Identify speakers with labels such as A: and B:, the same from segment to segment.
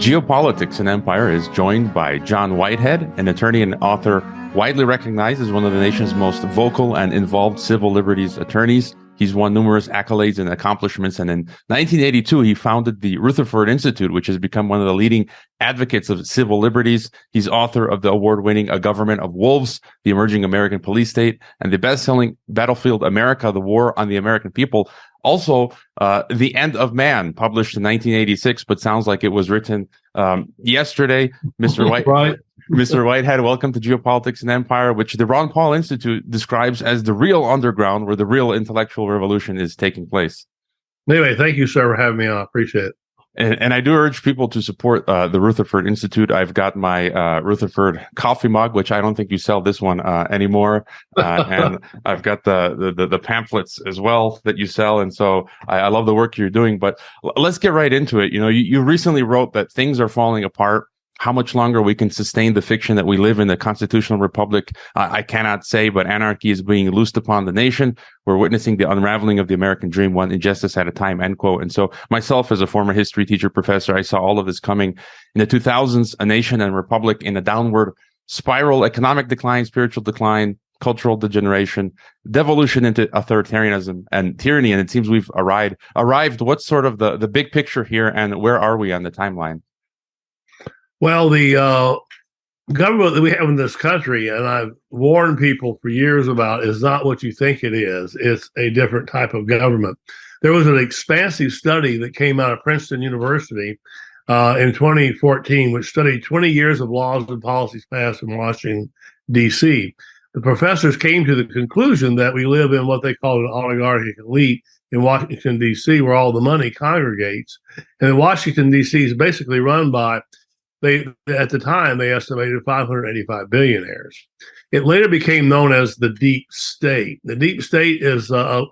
A: Geopolitics and Empire is joined by John Whitehead, an attorney and author widely recognized as one of the nation's most vocal and involved civil liberties attorneys. He's won numerous accolades and accomplishments, and in 1982, he founded the Rutherford Institute, which has become one of the leading advocates of civil liberties. He's author of the award-winning A Government of Wolves, The Emerging American Police State, and the best-selling Battlefield America, The War on the American People. Also, The End of Man, published in 1986, but sounds like it was written yesterday. Mr. White,
B: Right.
A: Mr. Whitehead, welcome to Geopolitics and Empire, which the Ron Paul Institute describes as the real underground where the real intellectual revolution is taking place.
B: Anyway, thank you, sir, for having me on. I appreciate it.
A: And I do urge people to support the Rutherford Institute. I've got my Rutherford coffee mug, which I don't think you sell this one anymore. And I've got the pamphlets as well that you sell. And so I love the work you're doing. But let's get right into it. You know, you recently wrote that things are falling apart. How much longer we can sustain the fiction that we live in the constitutional republic, I cannot say, but anarchy is being loosed upon the nation. We're witnessing the unraveling of the American dream, one injustice at a time, end quote. And so myself, as a former history teacher, professor, I saw all of this coming. In the 2000s, a nation and republic in a downward spiral, economic decline, spiritual decline, cultural degeneration, devolution into authoritarianism and tyranny. And it seems we've arrived. What's sort of the big picture here, and where are we on the timeline?
B: Well, the government that we have in this country, and I've warned people for years about, is not what you think it is. It's a different type of government. There was an expansive study that came out of Princeton University in 2014, which studied 20 years of laws and policies passed in Washington, D.C. The professors came to the conclusion that we live in what they call an oligarchic elite in Washington, D.C., where all the money congregates. And Washington, D.C. is basically run by at the time, they estimated 585 billionaires. It later became known as the Deep State. The Deep State is a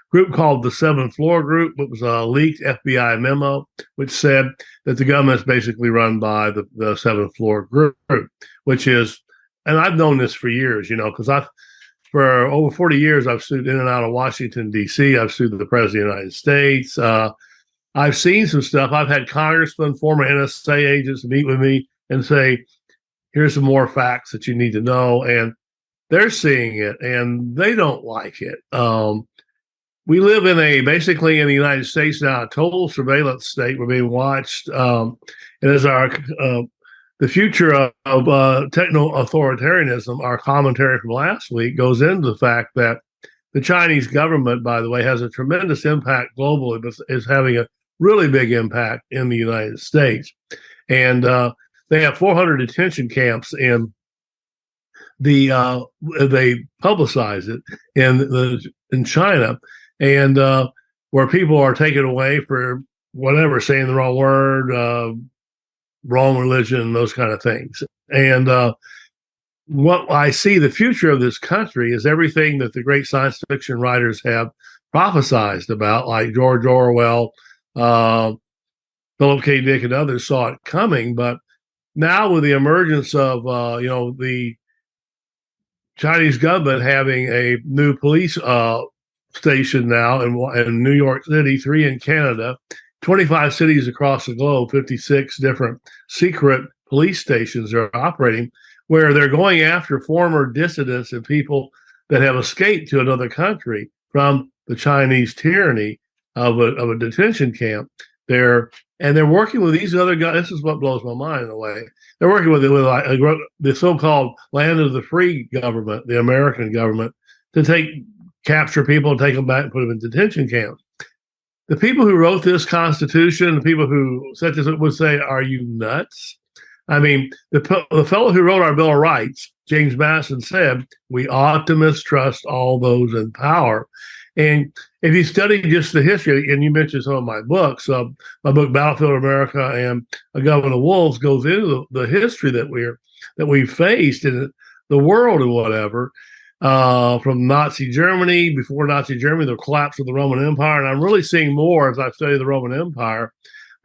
B: group called the Seventh Floor Group. It was a leaked FBI memo, which said that the government is basically run by the Seventh Floor Group, which is, and I've known this for years, you know, because for over 40 years, I've sued in and out of Washington, D.C. I've sued the President of the United States. I've seen some stuff. I've had congressmen, former NSA agents meet with me and say, here's some more facts that you need to know. And they're seeing it and they don't like it. We live basically in the United States now, a total surveillance state. We're being watched. And as the future of techno authoritarianism, our commentary from last week goes into the fact that the Chinese government, by the way, has a tremendous impact globally, but is having a really big impact in the United States. And they have 400 detention camps in they publicize it in China, and where people are taken away for whatever, saying the wrong word, wrong religion, those kind of things. And what I see the future of this country is everything that the great science fiction writers have prophesized about, like George Orwell, Philip K. Dick, and others saw it coming. But now with the emergence of, the Chinese government having a new police station now in New York City, 3 in Canada, 25 cities across the globe, 56 different secret police stations are operating, where they're going after former dissidents and people that have escaped to another country from the Chinese tyranny of a detention camp. They're working with these other guys. This is what blows my mind in a way. They're working with the so-called land of the free government, the American government, to capture people and take them back and put them in detention camps. The people who wrote this Constitution, the people who said this, would say, "Are you nuts?" I mean, the fellow who wrote our Bill of Rights, James Madison, said, we ought to mistrust all those in power. And if you study just the history, and you mentioned some of my books, my book Battlefield America and A Government of Wolves goes into the history that we faced in the world and whatever, from Nazi Germany, before Nazi Germany, the collapse of the Roman Empire. And I'm really seeing more as I study the Roman Empire,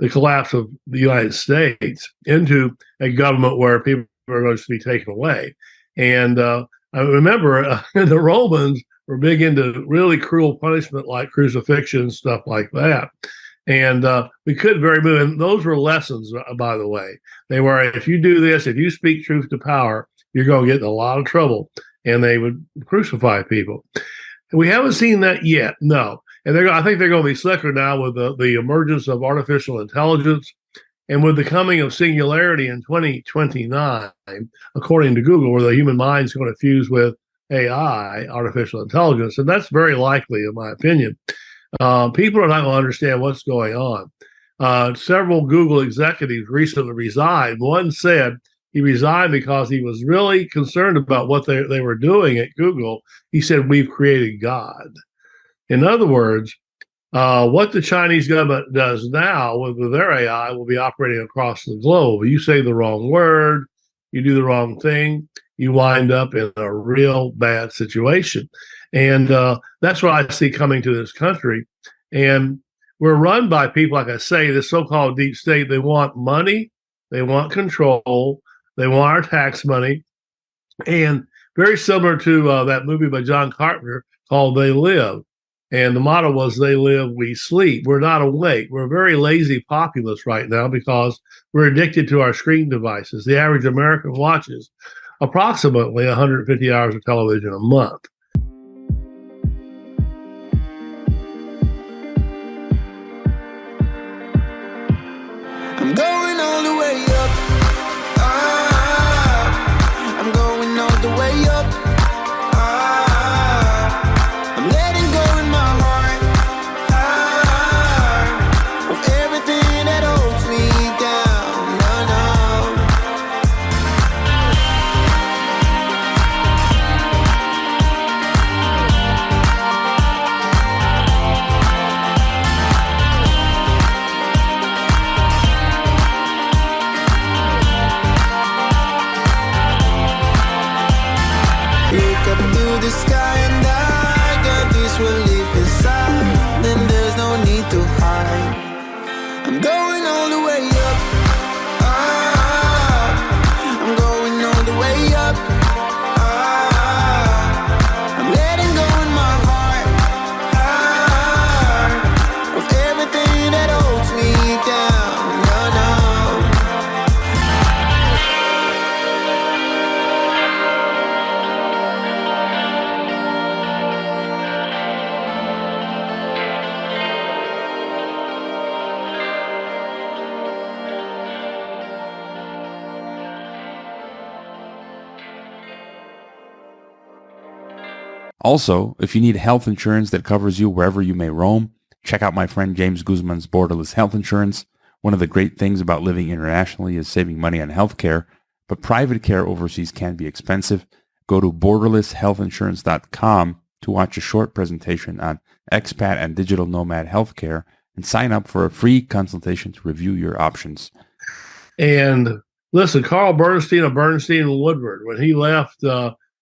B: the collapse of the United States into a government where people are going to be taken away. And I remember the Romans were big into really cruel punishment like crucifixion, stuff like that. And we could very move. And those were lessons, by the way. They were, if you do this, if you speak truth to power, you're going to get in a lot of trouble. And they would crucify people. We haven't seen that yet, no. And I think they're going to be slicker now with the emergence of artificial intelligence and with the coming of Singularity in 2029, according to Google, where the human mind is going to fuse with AI, artificial intelligence. And that's very likely, in my opinion. People are not going to understand what's going on. Several Google executives recently resigned. One said he resigned because he was really concerned about what they were doing at Google. He said, "We've created God." In other words, what the Chinese government does now with their AI will be operating across the globe. You say the wrong word, you do the wrong thing, you wind up in a real bad situation. And that's what I see coming to this country. And we're run by people, like I say, the so-called deep state. They want money, they want control, they want our tax money. And very similar to that movie by John Carpenter called They Live. And the motto was, "They live, we sleep." We're not awake. We're a very lazy populace right now because we're addicted to our screen devices. The average American watches approximately 150 hours of television a month.
C: I'm going all the way up. I'm going all the way up. I'm letting go in my heart of everything that holds me down. Look up to the sky and I got this relief inside. Then there's no need to hide. I'm going all the way up. I'm going all the way up. I'm letting go in my heart of everything that holds me down.
D: Also, if you need health insurance that covers you wherever you may roam, check out my friend James Guzman's Borderless Health Insurance. One of the great things about living internationally is saving money on healthcare, but private care overseas can be expensive. Go to borderlesshealthinsurance.com to watch a short presentation on expat and digital nomad healthcare and sign up for a free consultation to review your options.
B: And listen, Carl Bernstein of Bernstein and Woodward, when he left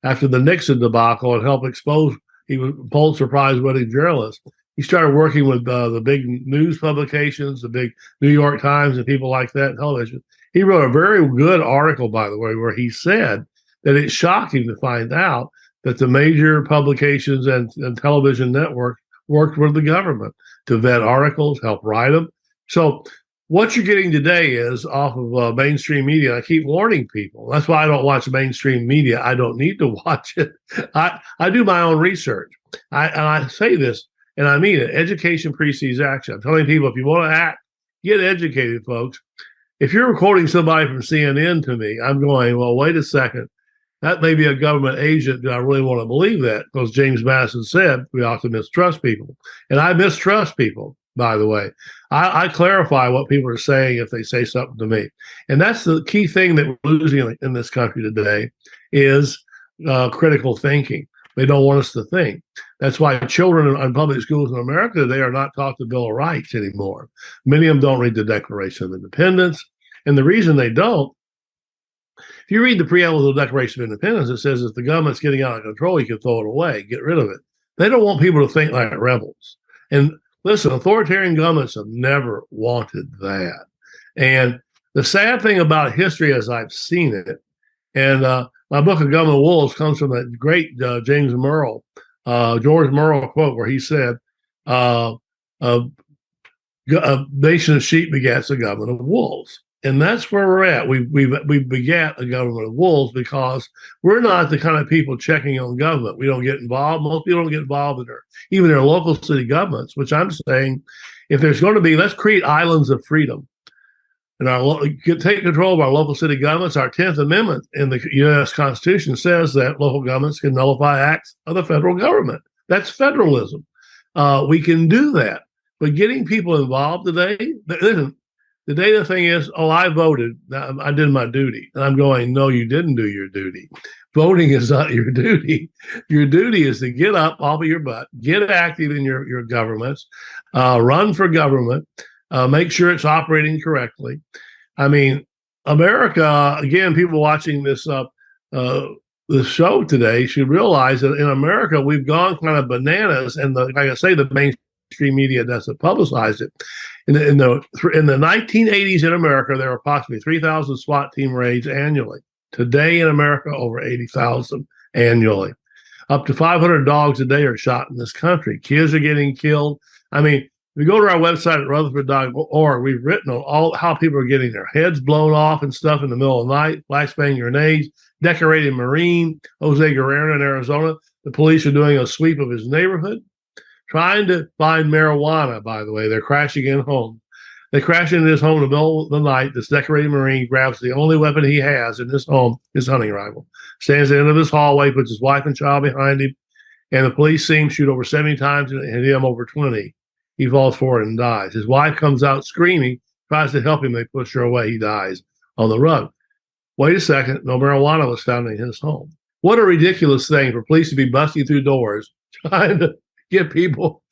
B: after the Nixon debacle and helped expose, he was Pulitzer Prize winning journalist. He started working with the big news publications, the big New York Times and people like that in television. He wrote a very good article, by the way, where he said that it's shocking to find out that the major publications and television networks worked with the government to vet articles, help write them. So what you're getting today is off of mainstream media. I keep warning people. That's why I don't watch mainstream media. I don't need to watch it. I do my own research. And I say this, and I mean it. Education precedes action. I'm telling people, if you want to act, get educated, folks. If you're quoting somebody from CNN to me, I'm going, well, wait a second. That may be a government agent. Do I really want to believe that? Because James Madison said we ought to mistrust people. And I mistrust people, by the way. I clarify what people are saying if they say something to me. And that's the key thing that we're losing in this country today is critical thinking. They don't want us to think. That's why children in public schools in America, they are not taught the Bill of Rights anymore. Many of them don't read the Declaration of Independence. And the reason they don't, if you read the preamble of the Declaration of Independence, it says if the government's getting out of control, you can throw it away, get rid of it. They don't want people to think like rebels. And listen, authoritarian governments have never wanted that. And the sad thing about history as I've seen it, and my book of Government Wolves comes from that great George Merle quote where he said, a nation of sheep begets a government of wolves. And that's where we're at. We begat a government of wolves because we're not the kind of people checking on government. We don't get involved. Most people don't get involved in even their local city governments, which I'm saying, if there's going to be, let's create islands of freedom. And take control of our local city governments. Our 10th Amendment in the U.S. Constitution says that local governments can nullify acts of the federal government. That's federalism. We can do that. But getting people involved today, listen, today the thing is, I voted. I did my duty. And I'm going, no, you didn't do your duty. Voting is not your duty. Your duty is to get up off of your butt, get active in your governments, run for government, make sure it's operating correctly. I mean, America, again, people watching this show today should realize that in America, we've gone kind of bananas. And like I say, the mainstream media doesn't publicize it. In the 1980s in America, there were approximately 3,000 SWAT team raids annually. Today in America, over 80,000 annually. Up to 500 dogs a day are shot in this country. Kids are getting killed. I mean, if you go to our website at rutherford.org, we've written on all how people are getting their heads blown off and stuff in the middle of the night, flashbang grenades, decorated Marine, Jose Guerrero in Arizona. The police are doing a sweep of his neighborhood, trying to find marijuana, by the way. They're crashing in home. They crash into his home in the middle of the night. This decorated Marine grabs the only weapon he has in his home, his hunting rifle, stands at the end of his hallway, puts his wife and child behind him, and the police see him shoot over 70 times and hit him over 20. He falls forward and dies. His wife comes out screaming, tries to help him. They push her away. He dies on the rug. Wait a second. No marijuana was found in his home. What a ridiculous thing for police to be busting through doors trying to get people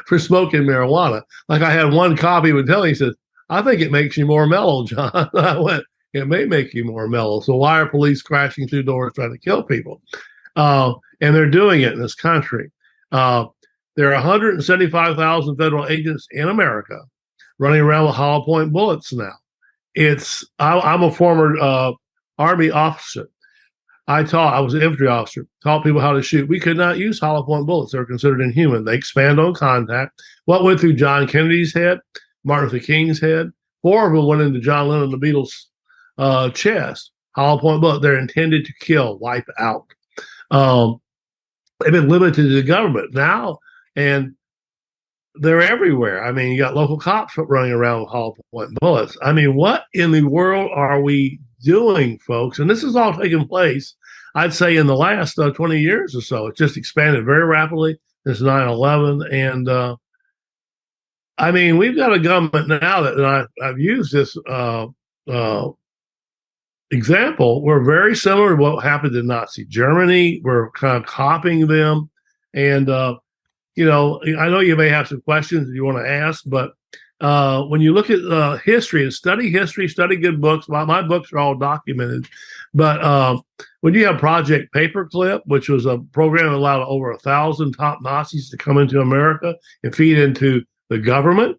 B: for smoking marijuana. Like I had one cop, he would tell me, he said, I think it makes you more mellow, John. I went, it may make you more mellow. So why are police crashing through doors trying to kill people? And they're doing it in this country. There are 175,000 federal agents in America running around with hollow point bullets now. I'm a former Army officer. I was an infantry officer, taught people how to shoot. We could not use hollow point bullets. They're considered inhuman. They expand on contact. What went through John Kennedy's head, Martin Luther King's head, 4 of them went into John Lennon, the Beatles' chest. Hollow point bullet. They're intended to kill, wipe out. They've been limited to the government now, and they're everywhere. I mean, you got local cops running around with hollow point bullets. I mean, what in the world are we doing, folks? And this is all taking place, I'd say, in the last 20 years or so. It's just expanded very rapidly. There's 9/11. And I mean, we've got a government now that I've used this example. We're very similar to what happened in Nazi Germany. We're kind of copying them. And, you know, I know you may have some questions that you want to ask, but when you look at history and study history, study good books. My books are all documented. But when you have Project Paperclip, which was a program that allowed over 1,000 top Nazis to come into America and feed into the government,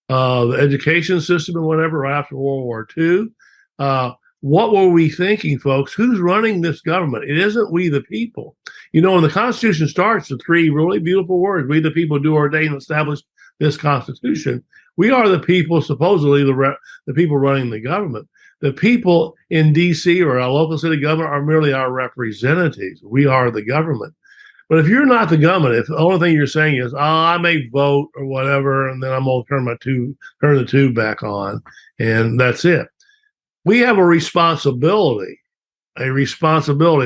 B: the education system and whatever, right after World War II, what were we thinking, folks? Who's running this government? It isn't we the people. You know, when the Constitution starts, the 3 really beautiful words, we the people do ordain and establish this Constitution. We are the people, supposedly the people running the government. The people in D.C. or our local city government are merely our representatives. We are the government. But if you're not the government, if the only thing you're saying is, I may vote or whatever, and then I'm going to turn the tube back on, and that's it. We have a responsibility. And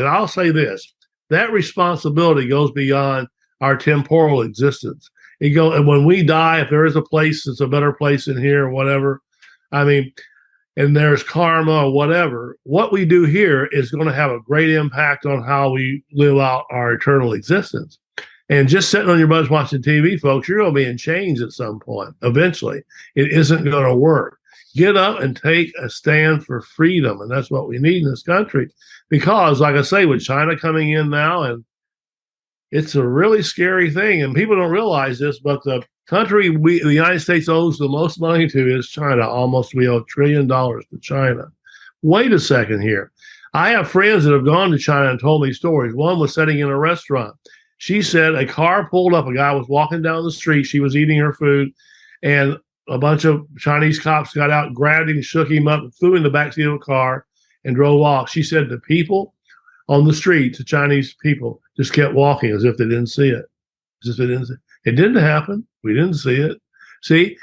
B: I'll say this, that responsibility goes beyond our temporal existence. And when we die, if there is a place that's a better place than here or whatever, I mean, and there's karma or whatever, what we do here is going to have a great impact on how we live out our eternal existence. And just sitting on your butt watching TV, folks, you're going to be in chains at some point. Eventually, it isn't going to work. Get up and take a stand for freedom. And that's what we need in this country. Because, like I say, with China coming in now, and it's a really scary thing. And people don't realize this, but the country the United States owes the most money to is China. Almost, we owe $1 trillion to China. Wait a second here. I have friends that have gone to China and told me stories. One was sitting in a restaurant. She said a car pulled up. A guy was walking down the street. She was eating her food. And a bunch of Chinese cops got out, grabbed him, shook him up, threw him in the backseat of a car, and drove off. She said the people on the streets, the Chinese people, just kept walking as if they didn't see it. As if they didn't see it. It didn't happen. We didn't see it. See,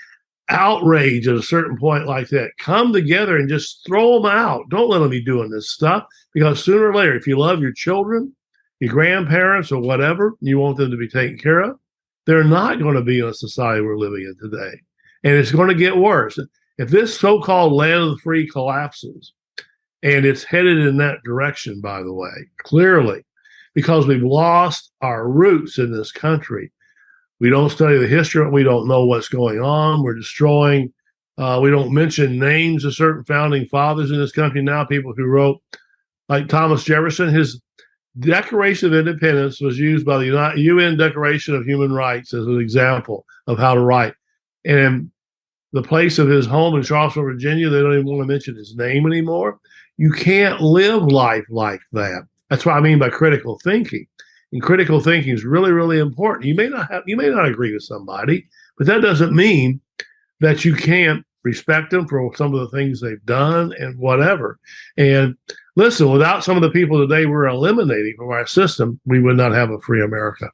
B: outrage at a certain point like that. Come together and just throw them out. Don't let them be doing this stuff, because sooner or later, if you love your children, your grandparents, or whatever, you want them to be taken care of, they're not going to be in a society we're living in today. And it's going to get worse. If this so-called land of the free collapses, and it's headed in that direction, by the way, clearly, because we've lost our roots in this country. We don't study the history. We don't know what's going on. We're destroying. We don't mention names of certain founding fathers in this country now, people who wrote, like Thomas Jefferson, his Declaration of Independence was used by the UN Declaration of Human Rights as an example of how to write. And the place of his home in Charlottesville, Virginia, they don't even want to mention his name anymore. You can't live life like that. That's what I mean by critical thinking. And critical thinking is really, really important. You may not agree with somebody, but that doesn't mean that you can't respect them for some of the things they've done and whatever. And listen, without some of the people today we're eliminating from our system, we would not have a free America.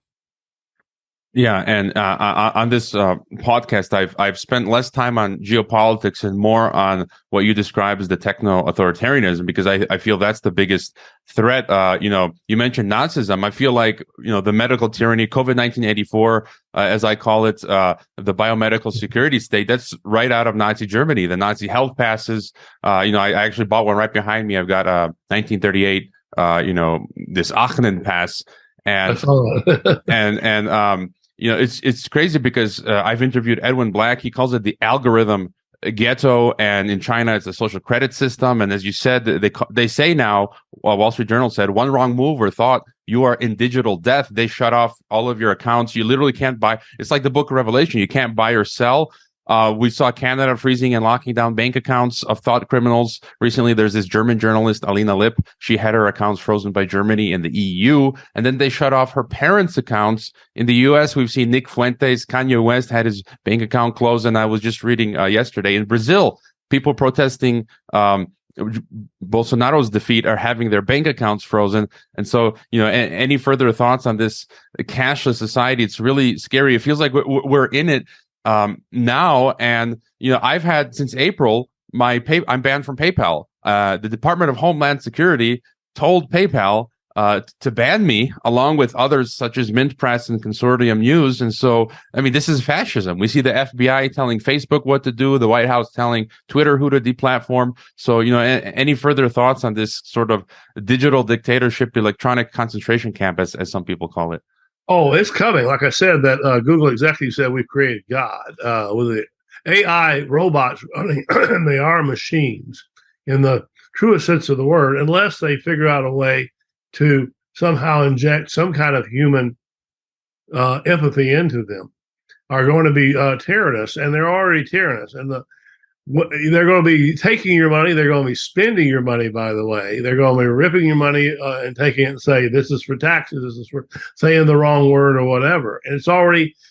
A: Yeah, and on this podcast, I've spent less time on geopolitics and more on what you describe as the techno authoritarianism, because I feel that's the biggest threat. You mentioned Nazism. I feel like the medical tyranny, COVID 1984, as I call it, the biomedical security state. That's right out of Nazi Germany. The Nazi health passes. I actually bought one right behind me. I've got 1938. This akin pass, and it's crazy because I've interviewed Edwin Black. He calls it the algorithm ghetto, and in China it's a social credit system. And as you said, they say now, Wall Street Journal said, one wrong move or thought, you are in digital death. They shut off all of your accounts. You literally can't buy. It's like the Book of Revelation. You can't buy or sell. We saw Canada freezing and locking down bank accounts of thought criminals. Recently, there's this German journalist, Alina Lipp. She had her accounts frozen by Germany and the EU. And then they shut off her parents' accounts. In the US, we've seen Nick Fuentes, Kanye West had his bank account closed. And I was just reading yesterday in Brazil, people protesting Bolsonaro's defeat are having their bank accounts frozen. And so, any further thoughts on this cashless society? It's really scary. It feels like we're in it now, and I've had since April I'm banned from PayPal. The Department of Homeland Security told PayPal to ban me, along with others such as Mint Press and Consortium News. And so, this is fascism. We see the FBI telling Facebook what to do, the White House telling Twitter who to deplatform. So, any further thoughts on this sort of digital dictatorship, electronic concentration camp, as some people call it?
B: Oh, it's coming. Like I said, that Google executive said we've created God with the AI robots running. They are machines in the truest sense of the word, unless they figure out a way to somehow inject some kind of human empathy into them, are going to be tyrannous, and they're already tyrannous. And they're going to be taking your money. They're going to be spending your money, by the way. They're going to be ripping your money and taking it and say, this is for taxes. This is for saying the wrong word or whatever. And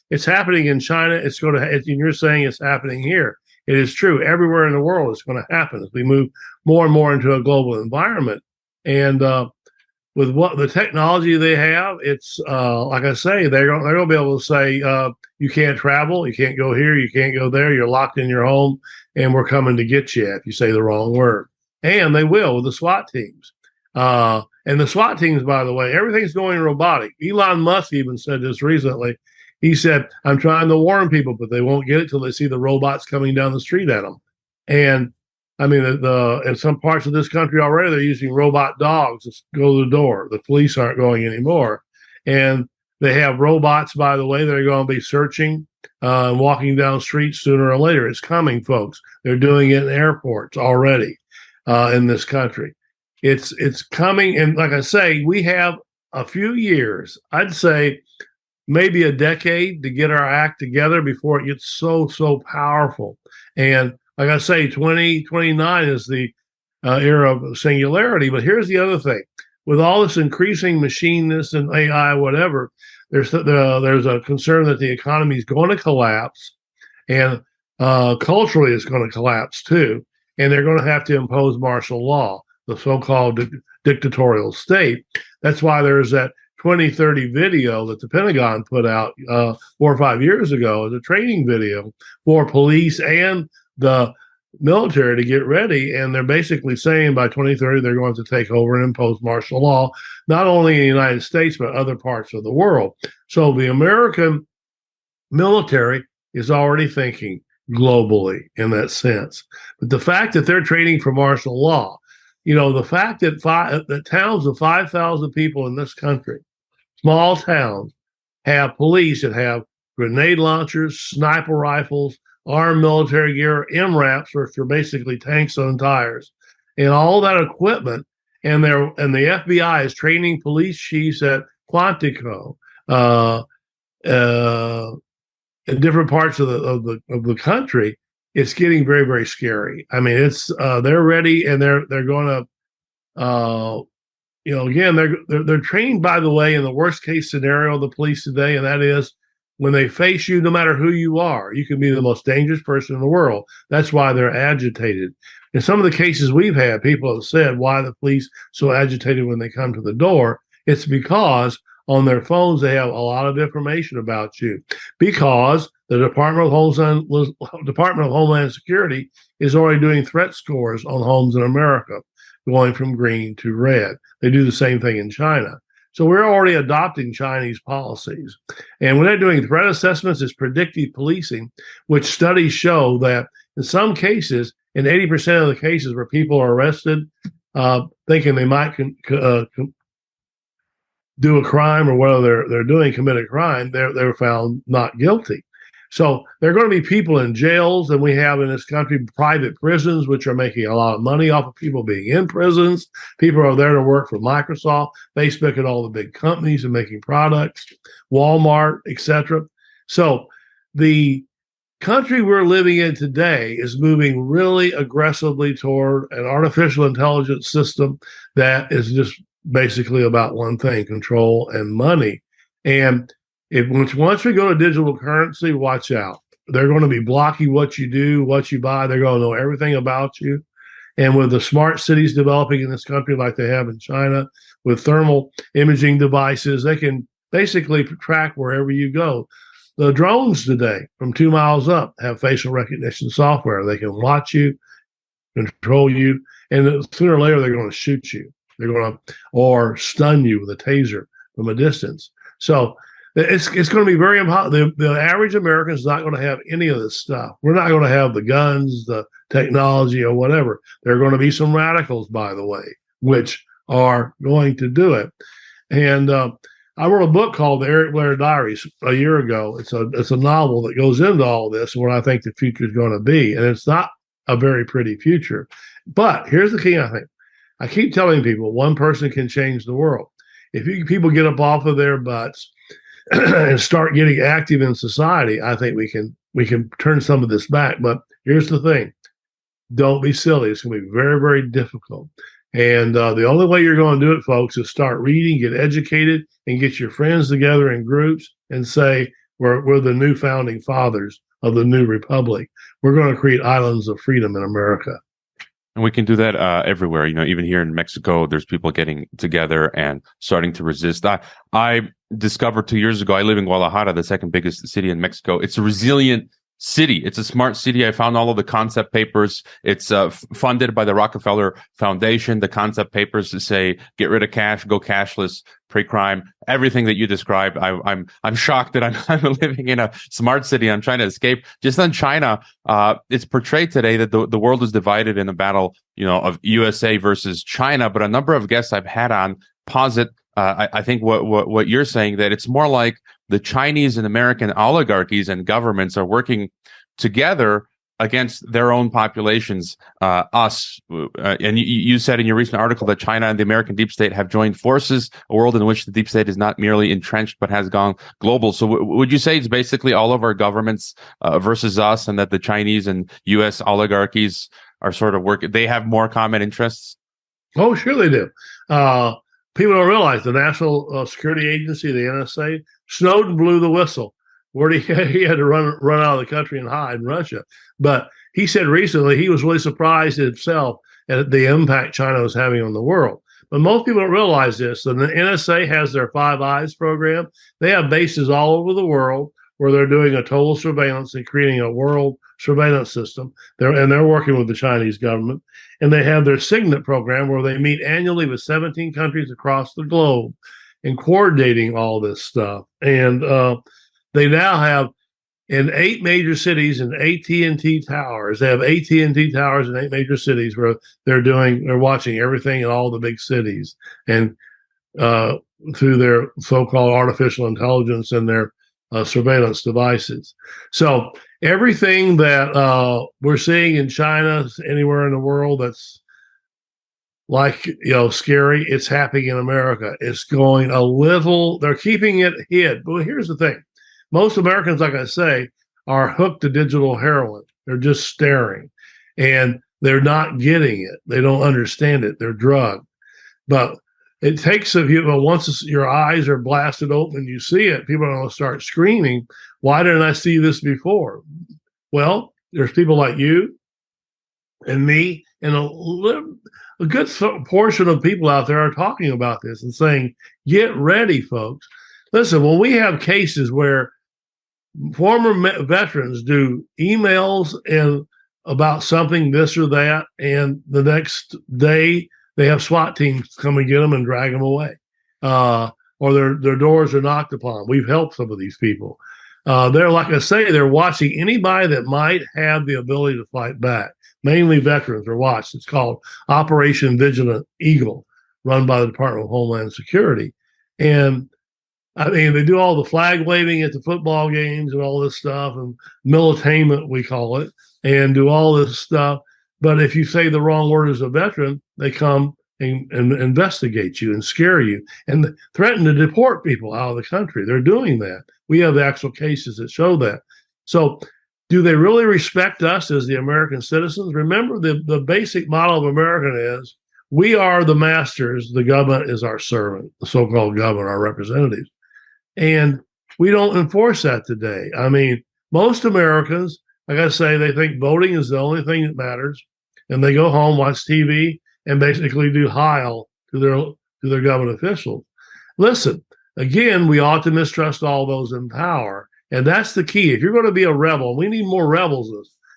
B: it's happening in China. And you're saying it's happening here. It is true. Everywhere in the world it's going to happen as we move more and more into a global environment. And with what the technology they have, it's like I say, they're going to be able to say, you can't travel, you can't go here, you can't go there, you're locked in your home, and we're coming to get you if you say the wrong word. And they will with the SWAT teams. And the SWAT teams, by the way, everything's going robotic. Elon Musk even said this recently. He said, I'm trying to warn people, but they won't get it till they see the robots coming down the street at them. And in some parts of this country already, they're using robot dogs to go to the door. The police aren't going anymore. And they have robots, by the way, that are going to be searching and walking down streets sooner or later. It's coming, folks. They're doing it in airports already in this country. It's coming. And like I say, we have a few years, I'd say maybe a decade, to get our act together before it gets so powerful. And like I say, 2029 is the era of singularity. But here's the other thing. With all this increasing machineness and AI, whatever, there's a concern that the economy is going to collapse. And culturally it's going to collapse too. And they're going to have to impose martial law, the so-called dictatorial state. That's why there's that 2030 video that the Pentagon put out 4 or 5 years ago as a training video for police and the military to get ready. And they're basically saying by 2030, they're going to take over and impose martial law, not only in the United States, but other parts of the world. So the American military is already thinking globally in that sense. But the fact that they're training for martial law, the fact that towns of 5,000 people in this country, small towns, have police that have grenade launchers, sniper rifles, armed military gear, MRAPs, which are basically tanks on tires, and all that equipment. And the FBI is training police chiefs at Quantico, in different parts of the country. It's getting very, very scary. I mean, it's they're ready, and they're going to. Again, they're trained, by the way, in the worst case scenario of the police today, and that is when they face you, no matter who you are, you can be the most dangerous person in the world. That's why they're agitated. In some of the cases we've had, people have said, why the police so agitated when they come to the door? It's because on their phones they have a lot of information about you, because the Department of Homeland Security is already doing threat scores on homes in America, going from green to red. They do the same thing in China. So we're already adopting Chinese policies. And when they're doing threat assessments, it's predictive policing, which studies show that in some cases, in 80% of the cases where people are arrested thinking they might do a crime, or whether they're doing commit a crime, they're found not guilty. So there are going to be people in jails, and we have in this country private prisons, which are making a lot of money off of people being in prisons. People are there to work for Microsoft, Facebook, and all the big companies and making products, Walmart, etc. So the country we're living in today is moving really aggressively toward an artificial intelligence system that is just basically about one thing: control and money. And once we go to digital currency, watch out. They're going to be blocking what you do, what you buy. They're going to know everything about you. And with the smart cities developing in this country like they have in China, with thermal imaging devices, they can basically track wherever you go. The drones today from 2 miles up have facial recognition software. They can watch you, control you, and sooner or later they're going to shoot you. They're going to, or stun you with a taser from a distance. So it's going to be very important. The average American is not going to have any of this stuff. We're not going to have the guns, the technology, or whatever. There are going to be some radicals, by the way, which are going to do it. And I wrote a book called The Eric Blair Diaries a year ago. It's a novel that goes into all this and what I think the future is going to be. And it's not a very pretty future. But here's the key, I think. I keep telling people one person can change the world. If people get up off of their butts and start getting active in society, I think we can turn some of this back. But here's the thing: don't be silly. It's going to be very, very difficult. And the only way you're going to do it, folks, is start reading, get educated, and get your friends together in groups and say, we're the new founding fathers of the new republic. We're going to create islands of freedom in America.
A: And we can do that everywhere. Even here in Mexico, there's people getting together and starting to resist. I discovered 2 years ago, I live in Guadalajara, the second biggest city in Mexico. It's a resilient city. It's a smart city. I found all of the concept papers. It's funded by the Rockefeller Foundation. The concept papers say, get rid of cash, go cashless, pre-crime, everything that you described. I'm shocked that I'm living in a smart city. I'm trying to escape. Just on China, it's portrayed today that the world is divided in a battle, of USA versus China. But a number of guests I've had on posit, I think what you're saying, that it's more like the Chinese and American oligarchies and governments are working together against their own populations, us. And you said in your recent article that China and the American deep state have joined forces, a world in which the deep state is not merely entrenched, but has gone global. So would you say it's basically all of our governments versus us, and that the Chinese and U.S. oligarchies are sort of working, they have more common interests?
B: Oh, sure they do. People don't realize the National Security Agency, the NSA, Snowden blew the whistle. where he had to run out of the country and hide in Russia. But he said recently he was really surprised himself at the impact China was having on the world. But most people don't realize this. And the NSA has their Five Eyes program. They have bases all over the world where they're doing a total surveillance and creating a world surveillance system. They're working with the Chinese government. And they have their Signet program where they meet annually with 17 countries across the globe and coordinating all this stuff. And they now have in 8 major cities and AT&T towers. They have AT&T towers in 8 major cities where they're watching everything in all the big cities, and through their so-called artificial intelligence and their surveillance devices. So everything that we're seeing in China, anywhere in the world that's like, scary, it's happening in America. It's going they're keeping it hid. But here's the thing. Most Americans, like I say, are hooked to digital heroin. They're just staring, and they're not getting it. They don't understand it. They're drugged. But it takes once your eyes are blasted open, you see it, people are going to start screaming, why didn't I see this before? Well, there's people like you and me, and a good portion of people out there are talking about this and saying, get ready, folks. Listen, when we have cases where former veterans do emails and about something, this or that, and the next day they have SWAT teams come and get them and drag them away, or their doors are knocked upon. We've helped some of these people. They're, like I say, they're watching anybody that might have the ability to fight back. Mainly veterans are watched. It's called Operation Vigilant Eagle, run by the Department of Homeland Security. And I mean, they do all the flag waving at the football games and all this stuff, and militainment, we call it, and do all this stuff. But if you say the wrong word as a veteran, they come and investigate you and scare you and threaten to deport people out of the country. They're doing that. We have the actual cases that show that. So do they really respect us as the American citizens? Remember, the basic model of American is we are the masters. The government is our servant, the so-called government, our representatives. And we don't enforce that today. I mean, most Americans, like I say, they think voting is the only thing that matters. And they go home, watch TV, and basically do heil to their government officials. Listen, again, we ought to mistrust all those in power. And that's the key. If you're going to be a rebel, we need more rebels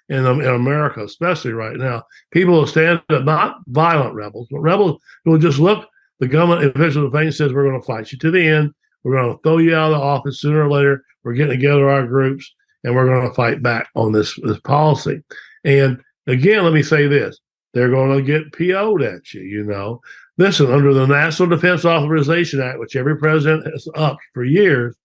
B: in America, especially right now. People will stand up, not violent rebels, but rebels who will just look the government official in the face and says, we're going to fight you to the end. We're going to throw you out of the office sooner or later. We're getting together our groups, and we're going to fight back on this policy. And again, let me say this. They're going to get PO'd at you, Listen, under the National Defense Authorization Act, which every president has upped for years,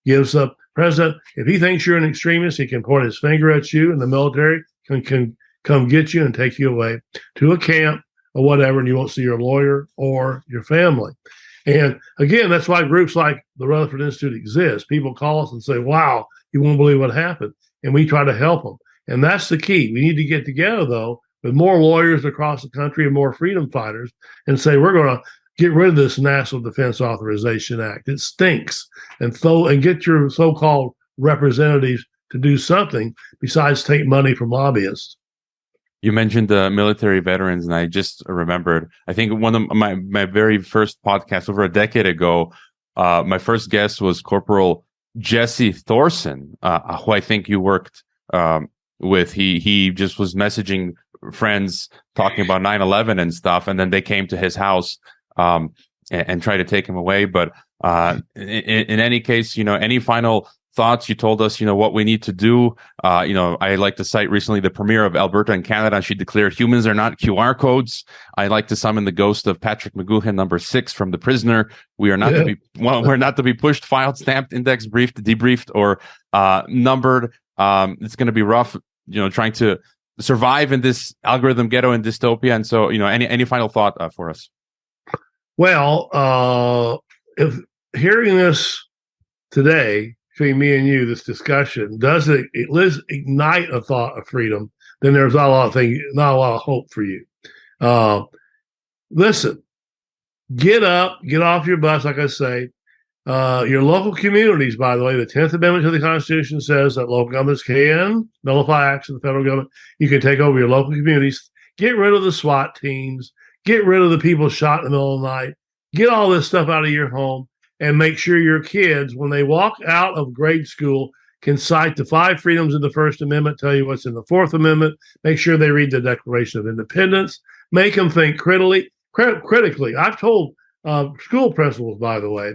B: gives the president, if he thinks you're an extremist, he can point his finger at you, and the military can come get you and take you away to a camp or whatever, and you won't see your lawyer or your family. And again, that's why groups like the Rutherford Institute exist. People call us and say, wow, you won't believe what happened. And we try to help them. And that's the key. We need to get together, though, with more lawyers across the country and more freedom fighters and say, we're going to get rid of this National Defense Authorization Act. It stinks. And get your so-called representatives to do something besides take money from lobbyists.
A: You mentioned the military veterans, and I just remembered, I think one of my very first podcast over a decade ago, my first guest was Corporal Jesse Thorson, who I think you worked with. He just was messaging friends talking about 9/11 and stuff, and then they came to his house and tried to take him away. But in any case, any final thoughts? You told us, what we need to do. I like to cite recently the premier of Alberta in Canada. She declared humans are not QR codes. I like to summon the ghost of Patrick McGoohan, number 6 from The Prisoner. We are not we're not to be pushed, filed, stamped, indexed, briefed, debriefed, or numbered. It's going to be rough, trying to survive in this algorithm ghetto and dystopia. And so, any final thought for us?
B: Well, if hearing this today, between me and you, this discussion, does it ignite a thought of freedom, then there's not a lot of hope for you. Listen, get up, get off your bus, like I say, Your local communities, by the way, the 10th Amendment to the Constitution says that local governments can nullify acts of the federal government. You can take over your local communities, get rid of the SWAT teams, get rid of the people shot in the middle of the night, get all this stuff out of your home, and make sure your kids, when they walk out of grade school, can cite the 5 freedoms of the First Amendment, tell you what's in the Fourth Amendment, make sure they read the Declaration of Independence, make them think critically. I've told school principals, by the way,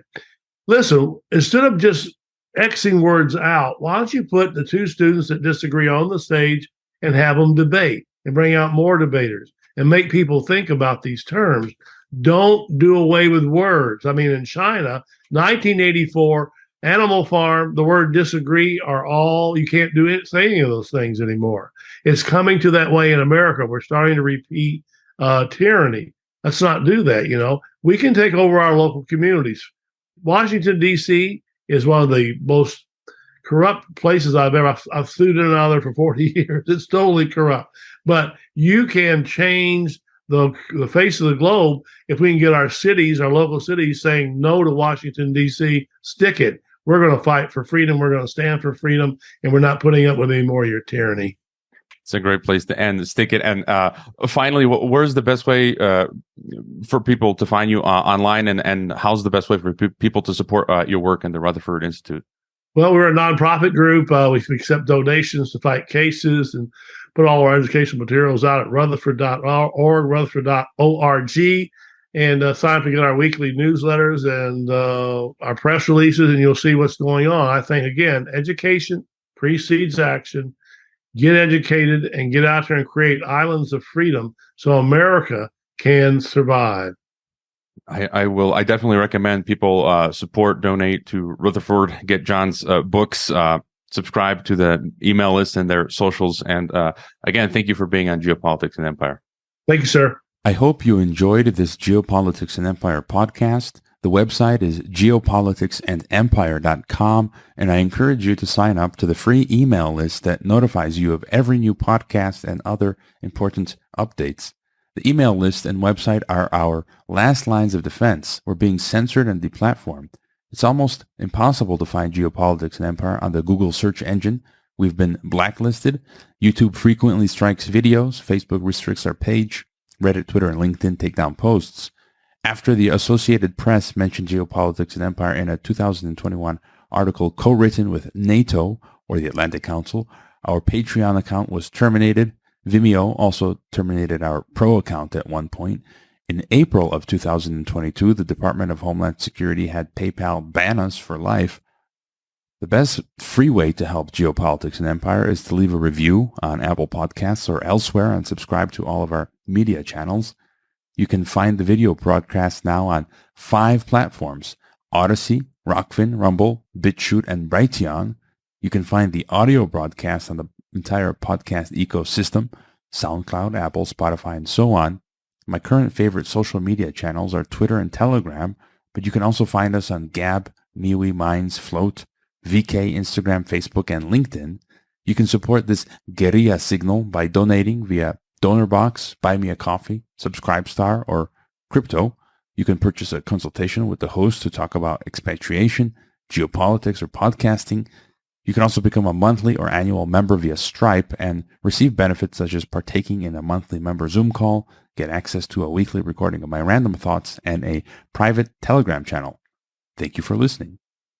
B: listen, instead of just Xing words out, why don't you put the 2 students that disagree on the stage and have them debate and bring out more debaters and make people think about these terms? Don't do away with words. I mean, in China, 1984, Animal Farm, the word disagree are all, you can't do it, say any of those things anymore. It's coming to that way in America. We're starting to repeat tyranny. Let's not do that, you know. We can take over our local communities. Washington, D.C. is one of the most corrupt places I've stood in and out of there for 40 years. It's totally corrupt. But you can change the face of the globe if we can get our cities, our local cities, saying no to Washington, D.C., stick it. We're going to fight for freedom. We're going to stand for freedom, and we're not putting up with any more of your tyranny.
A: It's a great place to end. Stick it. And finally, where's the best way for people to find you online, and how's the best way for people to support your work in the Rutherford Institute?
B: Well, we're a nonprofit group. We accept donations to fight cases and put all our educational materials out at rutherford.org, rutherford.org, and sign up to get our weekly newsletters and our press releases, and you'll see what's going on. I think, again, education precedes action. Get educated and get out there and create islands of freedom so America can survive.
A: I definitely recommend people support, donate to Rutherford, get John's books, subscribe to the email list and their socials. And again, thank you for being on Geopolitics and Empire.
B: Thank you, sir.
D: I hope you enjoyed this Geopolitics and Empire podcast. The website is geopoliticsandempire.com, and I encourage you to sign up to the free email list that notifies you of every new podcast and other important updates. The email list and website are our last lines of defense. We're being censored and deplatformed. It's almost impossible to find Geopolitics and Empire on the Google search engine. We've been blacklisted. YouTube frequently strikes videos. Facebook restricts our page. Reddit, Twitter, and LinkedIn take down posts. After the Associated Press mentioned Geopolitics and Empire in a 2021 article co-written with NATO, or the Atlantic Council, our Patreon account was terminated. Vimeo also terminated our Pro account at one point. In April of 2022, the Department of Homeland Security had PayPal ban us for life. The best free way to help Geopolitics and Empire is to leave a review on Apple Podcasts or elsewhere and subscribe to all of our media channels. You can find the video broadcast now on 5 platforms: Odyssey, Rockfin, Rumble, BitChute, and Brighteon. You can find the audio broadcast on the entire podcast ecosystem: SoundCloud, Apple, Spotify, and so on. My current favorite social media channels are Twitter and Telegram, but you can also find us on Gab, MeWe, Minds, Float, VK, Instagram, Facebook, and LinkedIn. You can support this guerrilla signal by donating via DonorBox, Buy Me a Coffee, Subscribestar, or Crypto. You can purchase a consultation with the host to talk about expatriation, geopolitics, or podcasting. You can also become a monthly or annual member via Stripe and receive benefits such as partaking in a monthly member Zoom call, get access to a weekly recording of my random thoughts, and a private Telegram channel. Thank you for listening.